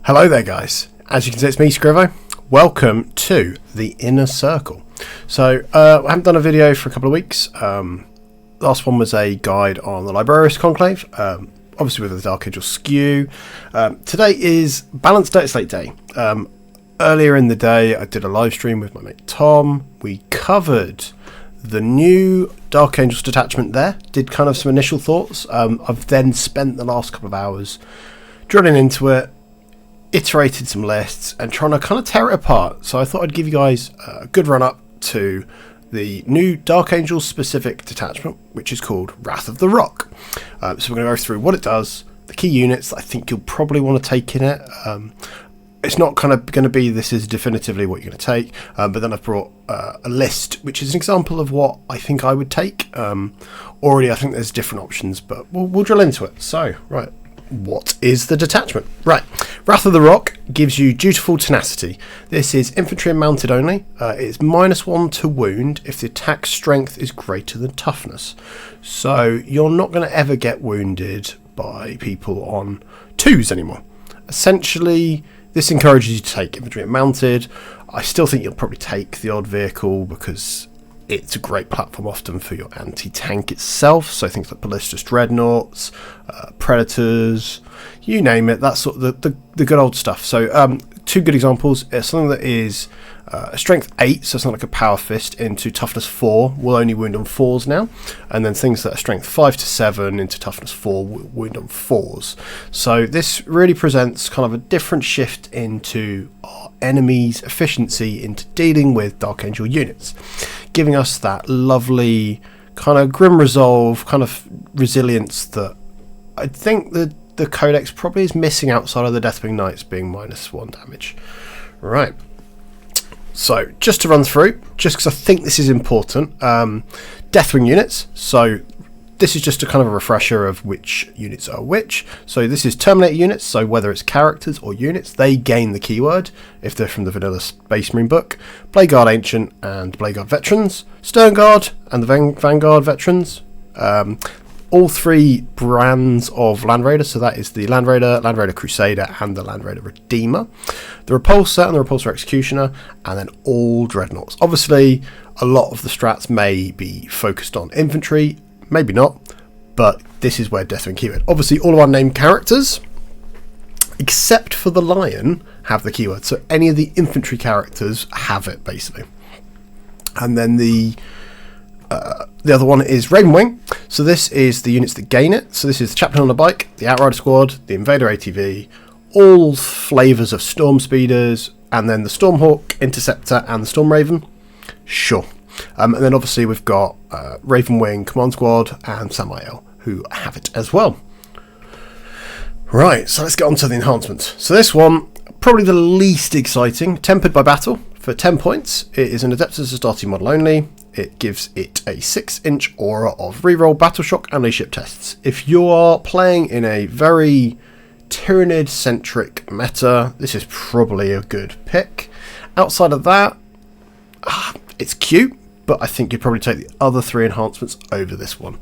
Hello there guys, as you can see it's me Scrivo. Welcome to the Inner Circle. So I haven't done a video for a couple of weeks. Last one was a guide on the Librarius Conclave, obviously with the Darkangels skew. Today is Balanced Day, Slate Day. Earlier in the day I did a live stream with my mate Tom. We covered the new Darkangels detachment there, did kind of some initial thoughts. I've then spent the last couple of hours drilling into it, iterated some lists and trying to kind of tear it apart. So I thought I'd give you guys a good run up to the new Darkangels specific detachment, which is called Wrath of the Rock. So we're going to go through what it does, the key units that I think you'll probably want to take in it. It's not kind of going to be this is definitively what you're going to take, but then I've brought a list which is an example of what I think I would take. Already I think there's different options, but we'll drill into it. So right, what is the detachment? Right, Wrath of the Rock gives you Dutiful Tenacity. This is infantry and mounted only. It's -1 to wound if the attack strength is greater than toughness. So you're not going to ever get wounded by people on 2s anymore. Essentially, this encourages you to take infantry and mounted. I still think you'll probably take the odd vehicle because it's a great platform often for your anti-tank itself, so things like ballistas dreadnoughts, predators, you name it, that's sort of the good old stuff. So two good examples, something that is a strength 8, so it's not like a power fist, into toughness 4 will only wound on 4s now, and then things that are strength 5 to 7 into toughness 4 will wound on 4s. So this really presents kind of a different shift into our enemies' efficiency into dealing with Darkangel units, giving us that lovely kind of grim resolve, kind of resilience that I think the Codex probably is missing outside of the Deathwing Knights being -1 damage. Right. So just to run through, just because I think this is important, Deathwing Units. So this is just a kind of a refresher of which units are which. So this is Terminator units, so whether it's characters or units, they gain the keyword if they're from the vanilla Space Marine book. Blade Guard Ancient and Blade Guard Veterans, Stern Guard and the Vanguard Veterans. All three brands of Land Raider, so that is the Land Raider Crusader and the Land Raider Redeemer, the Repulsor and the Repulsor Executioner, and then all Dreadnoughts. Obviously a lot of the strats may be focused on infantry, maybe not, but this is where Deathwing keyword. Obviously all of our named characters, except for the Lion, have the keyword, so any of the infantry characters have it basically. And then the other one is Rainwing. So this is the units that gain it. So this is the Chaplain on a Bike, the Outrider Squad, the Invader ATV, all flavours of Storm Speeders, and then the Stormhawk, Interceptor, and the Storm Raven. Sure. And then obviously we've got Ravenwing, Command Squad, and Samael, who have it as well. Right, so let's get on to the enhancements. So this one, probably the least exciting, Tempered by Battle. For 10 points, it is an Adeptus Astartes model only. It gives it a 6-inch aura of reroll, battle shock, and leadership tests. If you are playing in a very Tyranid-centric meta, this is probably a good pick. Outside of that, it's cute, but I think you'd probably take the other 3 enhancements over this one.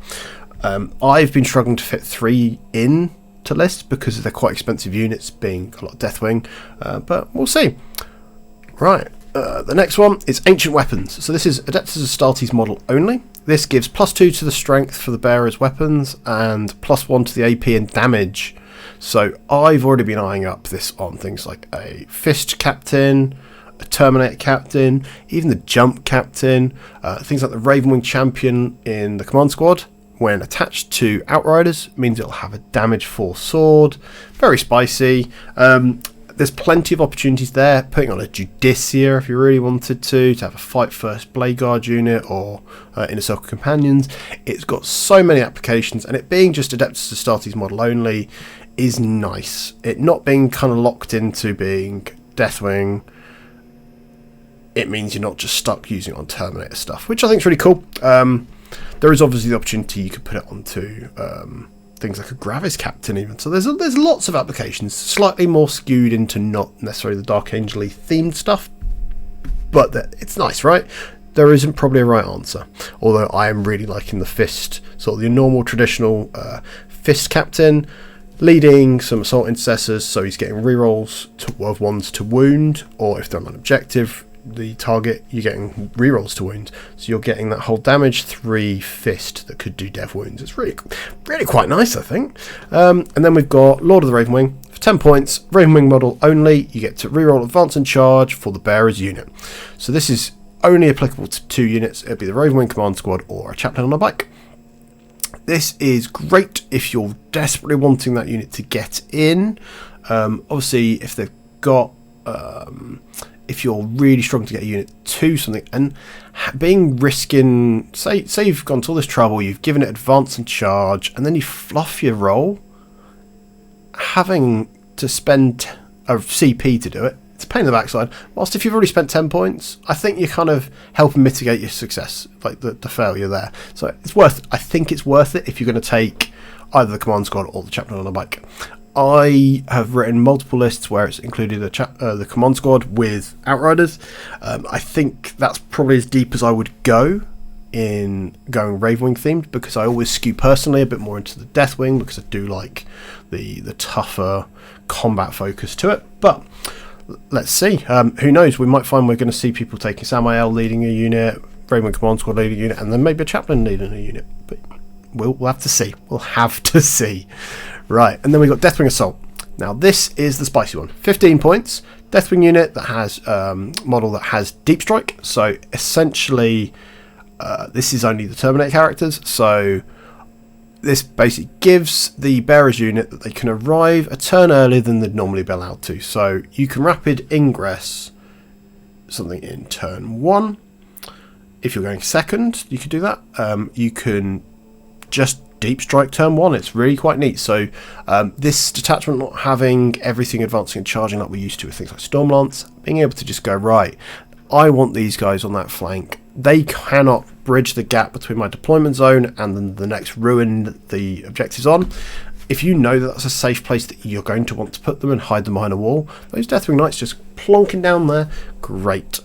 I've been struggling to fit 3 in to list because they're quite expensive units, being a lot of Deathwing, but we'll see. Right. The next one is Ancient Weapons. So this is Adeptus Astartes model only. This gives +2 to the strength for the bearer's weapons and +1 to the AP and damage. So I've already been eyeing up this on things like a Fist Captain, a Terminator Captain, even the Jump Captain, things like the Ravenwing Champion in the Command Squad. When attached to Outriders, means it'll have a damage 4 sword. Very spicy. There's plenty of opportunities there, putting on a Judicia if you really wanted to have a Fight First Blade Guard unit or Inner Circle Companions. It's got so many applications, and it being just Adeptus Astartes model only is nice. It not being kind of locked into being Deathwing, it means you're not just stuck using it on Terminator stuff, which I think is really cool. There is obviously the opportunity you could put it onto things like a Gravis Captain even. So there's lots of applications, slightly more skewed into not necessarily the Darkangel-y themed stuff, but it's nice, right? There isn't probably a right answer, although I am really liking the Fist, sort of the normal traditional Fist Captain. leading some assault intercessors, so he's getting rerolls of ones to wound, or if they're on an objective, the target, you're getting rerolls to wounds, so you're getting that whole damage 3 fist that could do dev wounds. It's really quite nice, I think. And then we've got Lord of the Ravenwing for 10 points, Ravenwing model only. You get to reroll advance and charge for the bearer's unit. So this is only applicable to 2 units. It'll be the Ravenwing command squad or a chaplain on a bike. This is great if you're desperately wanting that unit to get in. Obviously, if they've got, if you're really struggling to get a unit to something, and risking, say you've gone to all this trouble, you've given it advance and charge, and then you fluff your roll, having to spend a CP to do it, it's a pain in the backside. Whilst if you've already spent 10 points, I think you're kind of helping mitigate your success, like the failure there. So I think it's worth it if you're going to take either the command squad or the chaplain on a bike. I have written multiple lists where it's included the command squad with outriders. I think that's probably as deep as I would go in going Ravenwing themed, because I always skew personally a bit more into the Deathwing, because I do like the tougher combat focus to it. But let's see. Who knows? We might find we're going to see people taking Samael leading a unit, Ravenwing command squad leading a unit, and then maybe a chaplain leading a unit. But we'll have to see. We'll have to see. Right, and then we've got Deathwing Assault. Now this is the spicy one. 15 points. Deathwing unit that has model that has deep strike. So essentially, this is only the Terminate characters. So this basically gives the bearer's unit that they can arrive a turn earlier than they'd normally be allowed to. So you can rapid ingress something in turn 1. If you're going second, you could do that. You can just deep strike turn 1. It's really quite neat. So this detachment not having everything advancing and charging like we used to with things like Stormlance, being able to just go, right, I want these guys on that flank. They cannot bridge the gap between my deployment zone and then the next ruin that the objective's on. If you know that that's a safe place that you're going to want to put them and hide them behind a wall, those Deathwing Knights just plonking down there, great.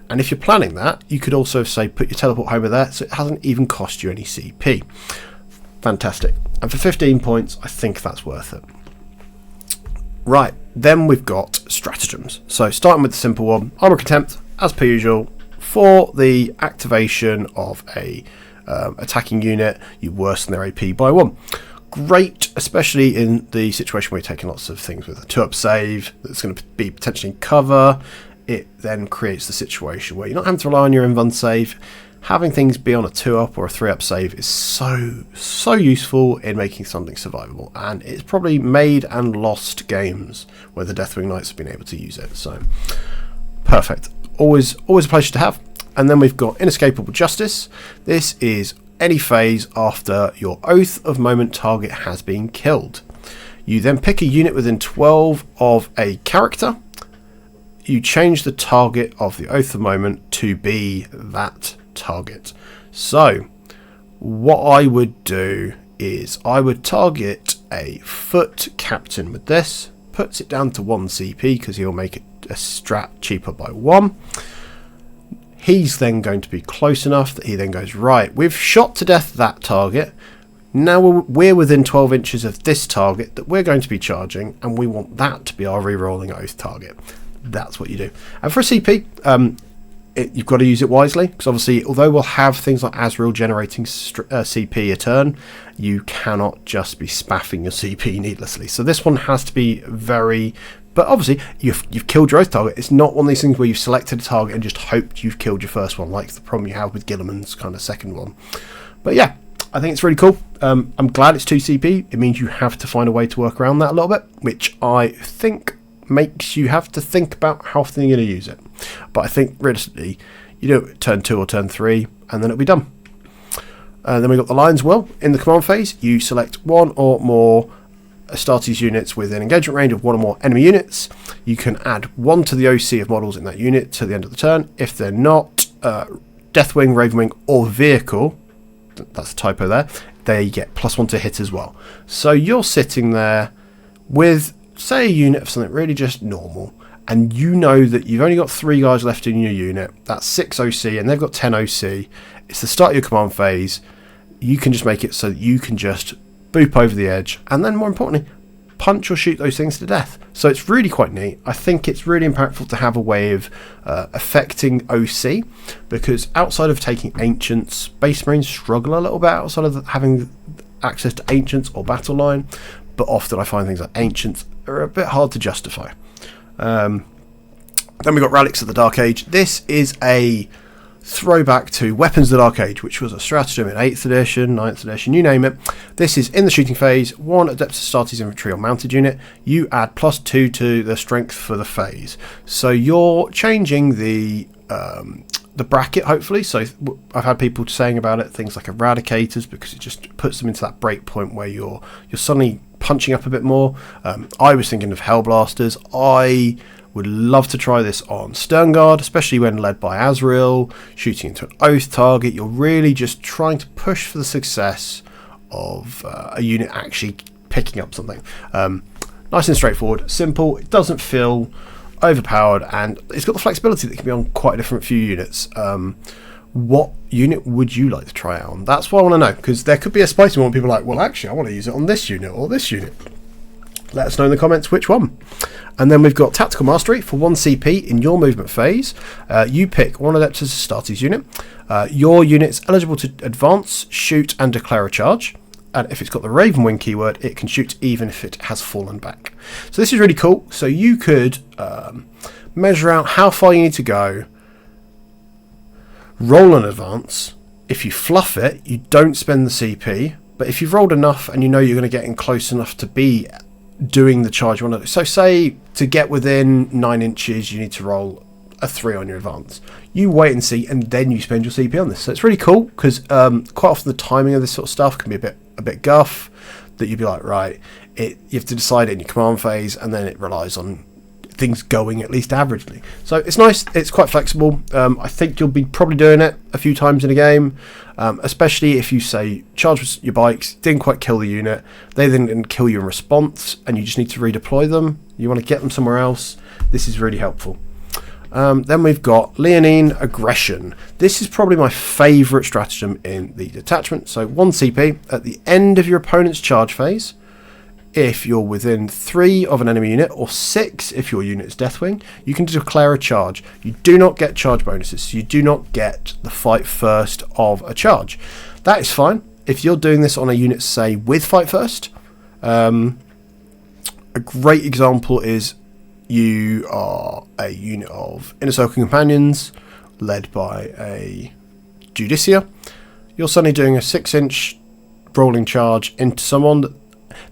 And if you're planning that, you could also say put your teleport over there, so it hasn't even cost you any CP. Fantastic. And for 15 points, I think that's worth it. Right, then we've got stratagems. So starting with the simple one, Armor Contempt, as per usual. For the activation of a attacking unit, you worsen their AP by 1. Great, especially in the situation where you're taking lots of things with a 2-up save that's going to be potentially in cover. It then creates the situation where you're not having to rely on your invuln save. Having things be on a 2-up or a 3-up save is so useful in making something survivable, and it's probably made and lost games where the Deathwing Knights have been able to use it. So perfect, always a pleasure to have. And then we've got Inescapable Justice. This is any phase after your Oath of Moment target has been killed. You then pick a unit within 12 of a character. You change the target of the Oath of Moment to be that target. So what I would do is I would target a foot captain with this, puts it down to 1 CP because he'll make it a strat cheaper by 1. He's then going to be close enough that he then goes, right, we've shot to death that target, now we're within 12 inches of this target that we're going to be charging, and we want that to be our re-rolling Oath target. That's what you do. And for a CP, you've got to use it wisely, because obviously, although we'll have things like Azrael generating CP a turn, you cannot just be spaffing your CP needlessly. So this one has to be very... But obviously, you've killed your Oath target. It's not one of these things where you've selected a target and just hoped you've killed your first one, like the problem you have with Gilliman's kind of second one. But yeah, I think it's really cool. I'm glad it's 2 CP. It means you have to find a way to work around that a little bit, which I think makes you have to think about how often you're going to use it. But I think realistically, you do it turn 2 or turn 3, and then it'll be done. Then we've got the Lion's Will. In the command phase, you select 1 or more Astartes units within engagement range of 1 or more enemy units. You can add 1 to the OC of models in that unit to the end of the turn. If they're not Deathwing, Ravenwing, or vehicle, that's a typo there, they get +1 to hit as well. So you're sitting there with, say, a unit of something really just normal, and you know that you've only got 3 guys left in your unit. That's 6 OC, and they've got 10 OC. It's the start of your command phase. You can just make it so that you can just boop over the edge, and then more importantly, punch or shoot those things to death. So it's really quite neat. I think it's really impactful to have a way of affecting OC, because outside of taking Ancients, Space Marines struggle a little bit outside of having access to Ancients or Battle Line, but often I find things like Ancients are a bit hard to justify. Then we've got Relics of the Dark Age. This is a throwback to Weapons of the Dark Age, which was a stratagem in 8th edition, 9th edition, you name it. This is in the shooting phase, 1 Adeptus Astartes infantry or mounted unit. You add +2 to the strength for the phase. So you're changing the bracket, hopefully. So I've had people saying about it, things like Eradicators, because it just puts them into that break point where you're suddenly punching up a bit more. I was thinking of Hellblasters. I would love to try this on Sternguard, especially when led by Azrael, shooting into an Oath target. You're really just trying to push for the success of a unit actually picking up something. Nice and straightforward, simple. It doesn't feel overpowered, and it's got the flexibility that can be on quite a different few units. What unit would you like to try it on? That's what I want to know, because there could be a spicy one. People are like, well, actually, I want to use it on this unit or this unit. Let us know in the comments which one. And then we've got Tactical Mastery for 1 CP in your movement phase. You pick 1 Adeptus Astartes unit. Your unit's eligible to advance, shoot, and declare a charge. And if it's got the Ravenwing keyword, it can shoot even if it has fallen back. So this is really cool. So you could measure out how far you need to go, roll an advance. If you fluff it, you don't spend the CP. But if you've rolled enough and you know you're going to get in close enough to be doing the charge you want to do. So say to get within 9 inches, you need to roll a 3 on your advance. You wait and see, and then you spend your CP on this. So it's really cool, because quite often the timing of this sort of stuff can be a bit guff, that you'd be like, right, you have to decide it in your command phase, and then it relies on things going at least averagely. So it's nice, it's quite flexible. I think you'll be probably doing it a few times in a game, especially if you say charge with your bikes, didn't quite kill the unit, they then didn't kill you in response, and you just need to redeploy them, you want to get them somewhere else. This is really helpful. Then we've got Leonine Aggression. This is probably my favourite stratagem in the detachment. So 1 CP at the end of your opponent's charge phase. If you're within 3 of an enemy unit, or 6 if your unit is Deathwing, you can declare a charge. You do not get charge bonuses, so you do not get the fight first of a charge. That is fine. If you're doing this on a unit, say, with fight first, a great example is you are a unit of Inner Circle Companions, led by a Judicia. You're suddenly doing a 6-inch rolling charge into someone that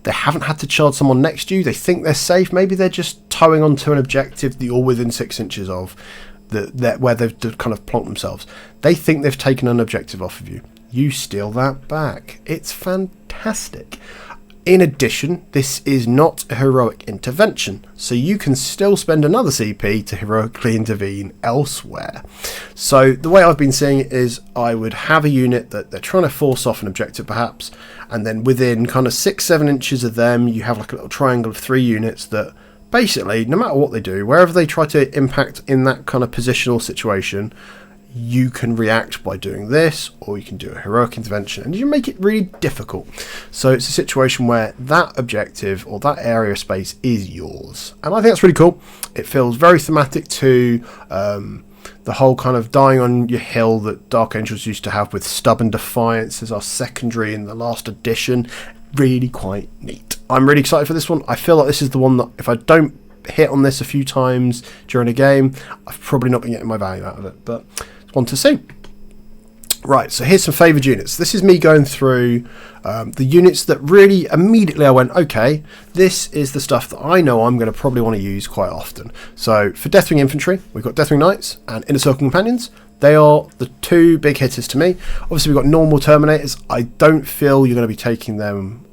they haven't had to charge someone next to you. They think they're safe. Maybe they're just towing onto an objective that you're within 6 inches of, where they've kind of plonked themselves. They think they've taken an objective off of you. You steal that back. It's fantastic. In addition, this is not a heroic intervention, so you can still spend another CP to heroically intervene elsewhere. So the way I've been seeing it is I would have a unit that they're trying to force off an objective perhaps, and then within kind of 6-7 inches of them you have like a little triangle of 3 units that basically, no matter what they do, wherever they try to impact in that kind of positional situation, you can react by doing this, or you can do a heroic intervention, and you make it really difficult. So it's a situation where that objective or that area of space is yours, and I think that's really cool. It feels very thematic to the whole kind of dying on your hill that Darkangels used to have with Stubborn Defiance as our secondary in the last edition. Really quite neat. I'm really excited for this one. I feel like this is the one that if I don't hit on this a few times during a game, I've probably not been getting my value out of it, but one to see. Right, so here's some favoured units. This is me going through the units that really immediately I went, okay, this is the stuff that I know I'm going to probably want to use quite often. So for Deathwing Infantry, we've got Deathwing Knights and Inner Circle Companions. They are the 2 big hitters to me. Obviously we've got normal Terminators. I don't feel you're going to be taking them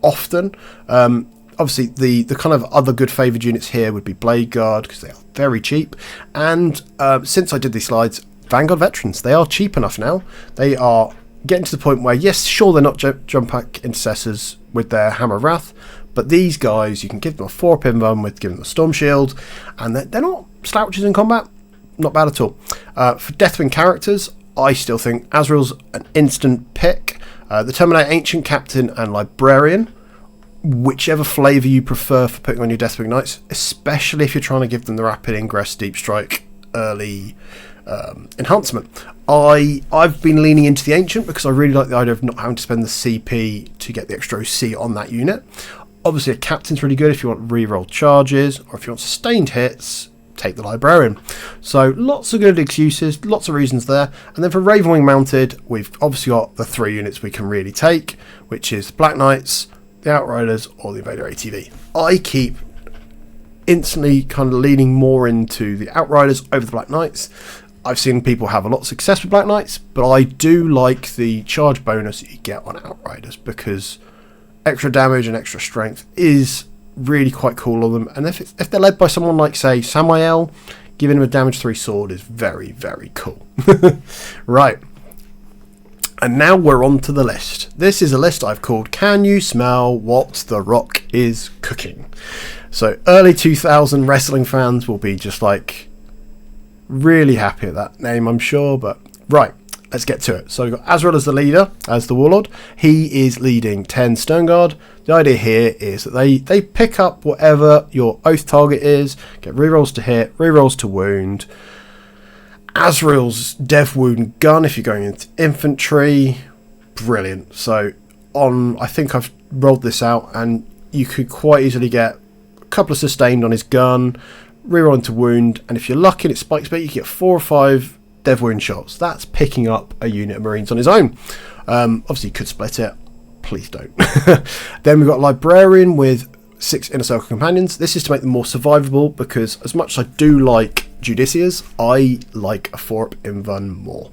often. Obviously the kind of other good favoured units here would be Blade Guard, because they are very cheap, and since I did these slides, Vanguard Veterans. They are cheap enough now. They are getting to the point where, yes, sure, they're not jump pack intercessors with their Hammer of Wrath, but these guys, you can give them a 4-up invuln with giving them a Storm Shield, and they're not slouches in combat. Not bad at all. For Deathwing characters, I still think Azrael's an instant pick. The Terminator Ancient Captain and Librarian, whichever flavour you prefer for putting on your Deathwing Knights, especially if you're trying to give them the rapid ingress, deep strike, early enhancement. I've been leaning into the Ancient because I really like the idea of not having to spend the CP to get the extra OC on that unit. Obviously a Captain's really good if you want reroll charges, or if you want sustained hits, take the Librarian. So lots of good excuses, lots of reasons there. And then for Ravenwing mounted, we've obviously got the 3 units we can really take, which is Black Knights, the Outriders, or the Invader ATV. I keep instantly kind of leaning more into the Outriders over the Black Knights. I've seen people have a lot of success with Black Knights, but I do like the charge bonus that you get on Outriders, because extra damage and extra strength is really quite cool on them. And if they're led by someone like, say, Samael, giving him a damage 3 sword is very, very cool. Right. And now we're on to the list. This is a list I've called Can You Smell What the Rock is Cooking? So early 2000 wrestling fans will be just like really happy at that name, I'm sure. But right, let's get to it. So we've got Azrael as the leader, as the warlord. He is leading 10 Sternguard. The idea here is that they pick up whatever your oath target is, get rerolls to hit, rerolls to wound. Azrael's Dev Wound gun if you're going into infantry, brilliant. So I think I've rolled this out, and you could quite easily get a couple of sustained on his gun, reroll into wound, and if you're lucky and it spikes bait, you get 4 or 5 Dev Wound shots. That's picking up a unit of Marines on his own. Obviously you could split it, please don't. Then we've got Librarian with 6 Inner Circle Companions. This is to make them more survivable, because as much as I do like Judicias, I like a 4-up Invuln more.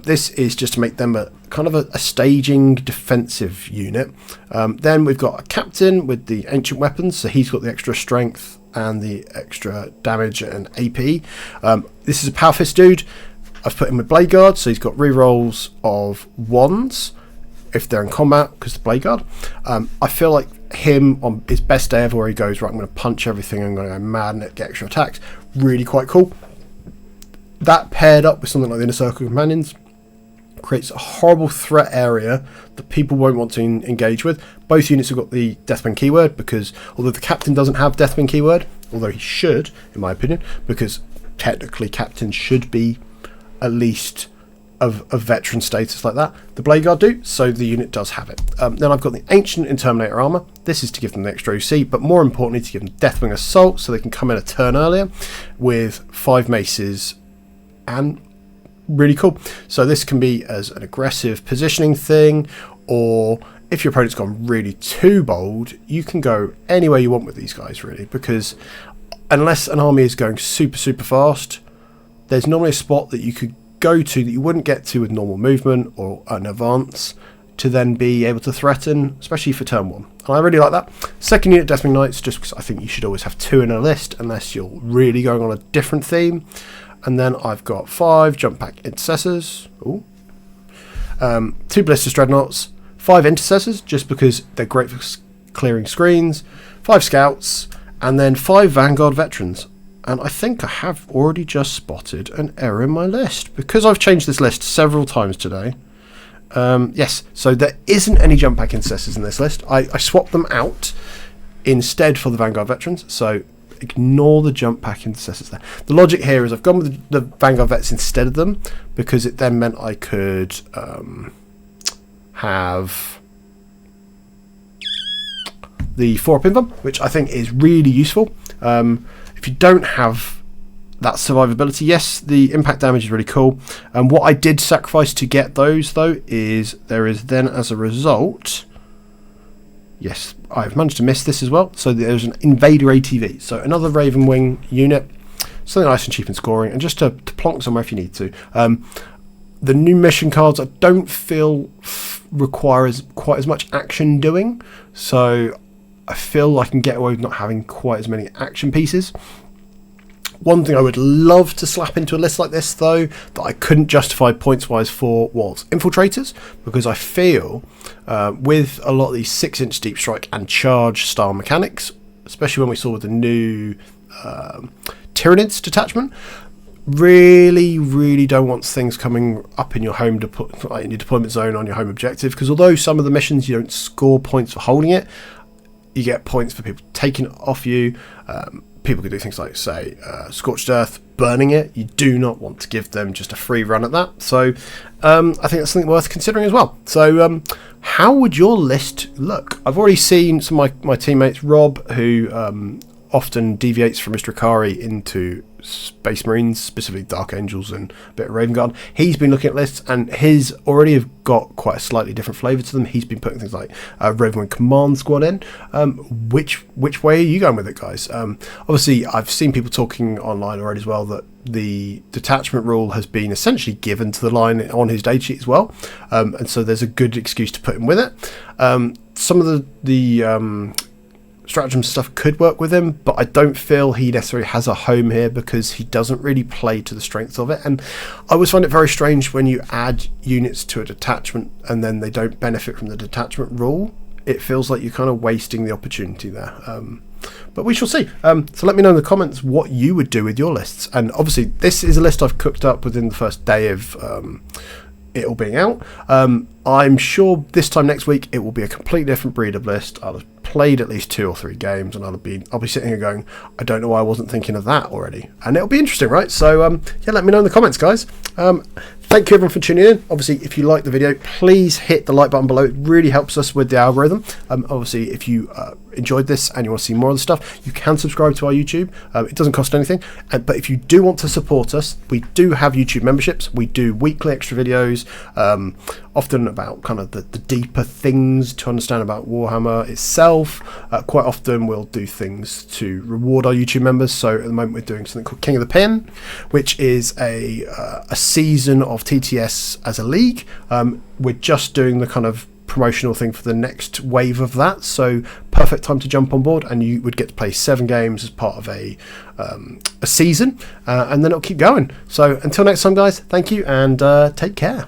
This is just to make them a kind of a staging defensive unit. Then we've got a Captain with the Ancient Weapons, so he's got the extra strength and the extra damage and AP. This is a Power Fist dude. I've put him with Blade Guard, so he's got rerolls of 1s if they're in combat, because the Blade Guard. I feel like him on his best day ever, where he goes, right, I'm going to punch everything, I'm going to go mad and get extra attacks. Really quite cool. That paired up with something like the Inner Circle Companions creates a horrible threat area that people won't want to engage with. Both units have got the Deathwing keyword, because although the Captain doesn't have Deathwing keyword, although he should, in my opinion, because technically Captain should be at least of veteran status like that, the Blade Guard do, so the unit does have it. Then I've got the Ancient Interminator Armour. This is to give them the extra OC, but more importantly to give them Deathwing Assault, so they can come in a turn earlier with 5 maces, and really cool. So this can be as an aggressive positioning thing, or if your opponent's gone really too bold, you can go anywhere you want with these guys, really, because unless an army is going super, super fast, there's normally a spot that you could go to that you wouldn't get to with normal movement or an advance, to then be able to threaten, especially for turn 1. And I really like that. Second unit, Deathwing Knights, just because I think you should always have 2 in a list unless you're really going on a different theme. And then I've got 5 Jump Pack Intercessors, 2 Ballistic Dreadnoughts, 5 Intercessors, just because they're great for clearing screens, 5 Scouts, and then 5 Vanguard Veterans. And I think I have already just spotted an error in my list, because I've changed this list several times today. Yes, so there isn't any Jump Pack Intercessors in this list. I swapped them out instead for the Vanguard Veterans, so ignore the Jump Pack Intercessors there. The logic here is I've gone with the Vanguard Vets instead of them, because it then meant I could have the 4-up Invuln, which I think is really useful. If you don't have that survivability, yes, the impact damage is really cool. And what I did sacrifice to get those, though, is there is then, as a result, yes, I've managed to miss this as well. So there's an Invader ATV, so another Ravenwing unit, something nice and cheap in scoring, and just to plonk somewhere if you need to. The new mission cards I don't feel require quite as much action doing, so I feel I can get away with not having quite as many action pieces. One thing I would love to slap into a list like this, though, that I couldn't justify points-wise for, was Infiltrators, because I feel with a lot of these 6-inch deep strike and charge style mechanics, especially when we saw with the new Tyranids detachment, really don't want things coming up in your home in your deployment zone on your home objective, because although some of the missions you don't score points for holding it, you get points for people taking it off you. People could do things like, say, Scorched Earth, burning it. You do not want to give them just a free run at that. So I think that's something worth considering as well. So how would your list look? I've already seen some of my teammates, Rob, who often deviates from Mr. Akari into Space Marines, specifically Darkangels and a bit of Raven Guard. He's been looking at lists, and his already have got quite a slightly different flavour to them. He's been putting things like Ravenwing Command Squad in. Which way are you going with it, guys? Obviously, I've seen people talking online already as well that the detachment rule has been essentially given to the line on his date sheet as well, and so there's a good excuse to put him with it. Some of the stratagem stuff could work with him, but I don't feel he necessarily has a home here because he doesn't really play to the strengths of it. And I always find it very strange when you add units to a detachment and then they don't benefit from the detachment rule. It feels like you're kind of wasting the opportunity there. But we shall see. So let me know in the comments what you would do with your lists. And obviously this is a list I've cooked up within the first day of it all being out. I'm sure this time next week it will be a completely different breed of list. I'll have played at least 2 or 3 games, and I'll be sitting here going, I don't know why I wasn't thinking of that already. And it'll be interesting, right? So yeah, let me know in the comments, guys. Thank you everyone for tuning in. Obviously, if you like the video, please hit the like button below. It really helps us with the algorithm. Obviously, if you enjoyed this and you want to see more of the stuff, you can subscribe to our YouTube. It doesn't cost anything. But if you do want to support us, we do have YouTube memberships. We do weekly extra videos, often about kind of the deeper things to understand about Warhammer itself. Quite often we'll do things to reward our YouTube members. So at the moment we're doing something called King of the Pin, which is a season of TTS as a league. We're just doing the kind of promotional thing for the next wave of that, so perfect time to jump on board, and you would get to play 7 games as part of a season, and then it'll keep going. So until next time, guys, thank you, and take care.